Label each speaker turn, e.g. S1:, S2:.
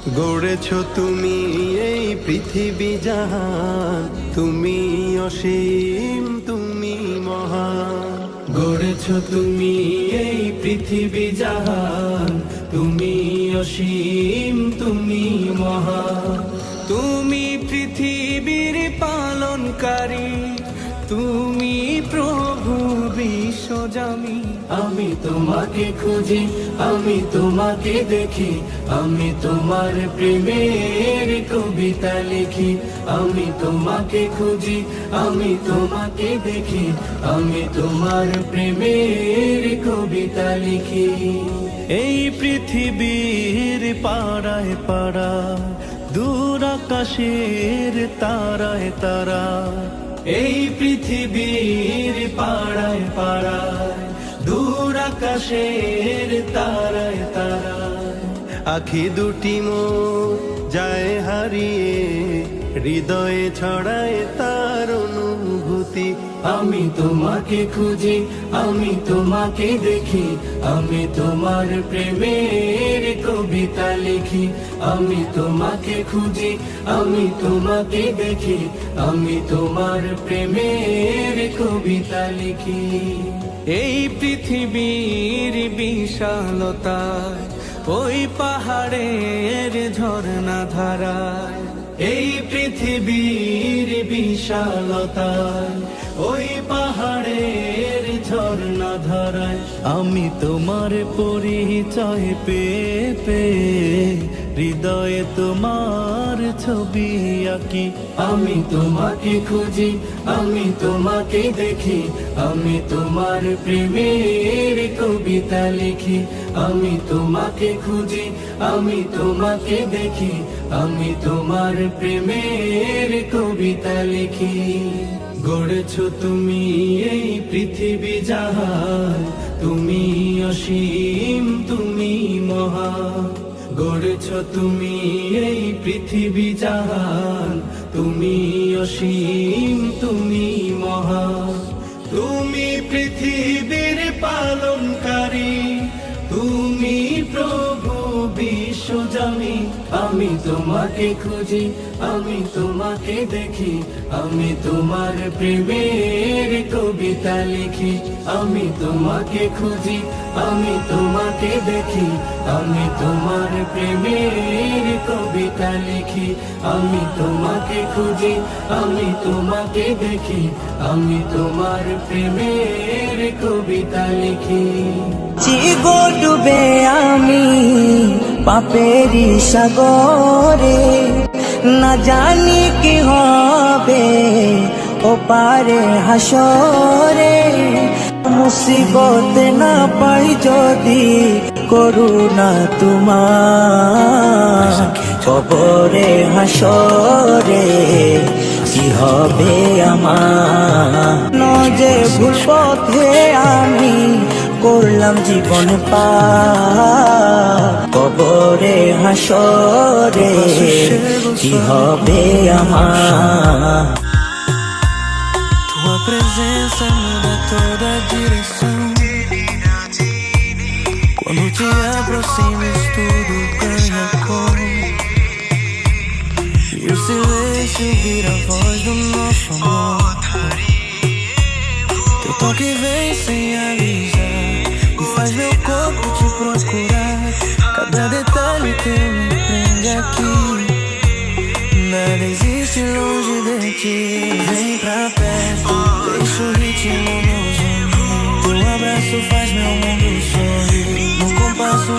S1: গড়েছো তুমি এই পৃথিবী জাহান, তুমি অসীম তুমি মহান। গড়েছো তুমি এই পৃথিবী জাহান, তুমি অসীম তুমি মহান। তুমি পৃথিবীর পালনকারী, তুমি প্রভু বিশ্বজামি। আমি তোমাকে খুঁজি, আমি তোমাকে দেখি, আমি তোমার প্রেমের কবিতা লিখি। আমি তোমাকে খুঁজি, আমি তোমাকে দেখি, আমি তোমার প্রেমের কবিতা লিখি। এই পৃথিবীর পাড়ায় পাড়ায়, দূর আকাশের তারায় তারায়, এই পৃথিবীর পাড়ায় পাড়ায়, দূর আকাশের তারায় তারায়, আখি দুটি মোর যায় হারিয়ে, হৃদয়ে ছড়ায় তার অনুভূতি। আমি তোমাকে খুঁজি, আমি তোমাকে দেখি, আমি তোমার প্রেমের কবিতা লিখি। আমি তোমাকে খুঁজি, আমি তোমাকে দেখি, আমি তোমার প্রেমের কবিতা লিখি। এই পৃথিবীর বিশালতায়, ওই পাহাড়ের ঝর্ণা ধারায়, এই পৃথিবীর বিশালতায়, ওই পাহাড়ের ঝর্ণা ধারায়, আমি তোমার পরিচয় পেয়ে পেয়ে হৃদয়ে তোমার ছবি আঁকি। আমি তোমাকে খুঁজি, আমি তোমাকে দেখি, আমি তোমার প্রেমের কবিতা লিখি। আমি তোমাকে খুঁজি, আমি তোমাকে দেখি, আমি তোমার প্রেমের কবিতা লিখি। গড়েছো তুমি এই পৃথিবী জাহান, তুমি অসীম তুমি মহান। গড়েছো তুমি এই পৃথিবী জাহান, তুমি অসীম তুমি মহান। তুমি পৃথিবীর পালনকারী, তুমি প্রভু বিশ্বজামি। আমি তোমাকে খুঁজি, আমি তোমাকে দেখি, আমি তোমার প্রেমের কবিতা লিখি। আমি তোমাকে খুঁজি, আমি তোমাকে দেখি, আমি তোমার প্রেমের কবিতা লিখি। আমি তোমাকে খুঁজি, আমি তোমাকে দেখি, আমি তোমার প্রেমের কবিতা লিখি।
S2: চিগো ডুবে আমি পাপেরি সাগরে, না জানি কি হবে ও পারে হাসরে। মুসিবতে না পাই যদি করুণা তোমার, কবরে হাসরে কি হবে আমার। নজে ভুল পথে আমি করলাম জীবন পার, কবরে হাসরে কি হবে আমার।
S3: Tua presença muda toda a direção. Quando te aproximas tudo ganha cor, e o silêncio vira a voz do nosso amor. Teu toque vem sem avisar e faz meu corpo te procurar. Cada detalhe teu me prende aqui, nada existe longe de ti. Vem pra perto, deixa o ritmo nos unir. Teu abraço faz meu mundo sorrir. No compasso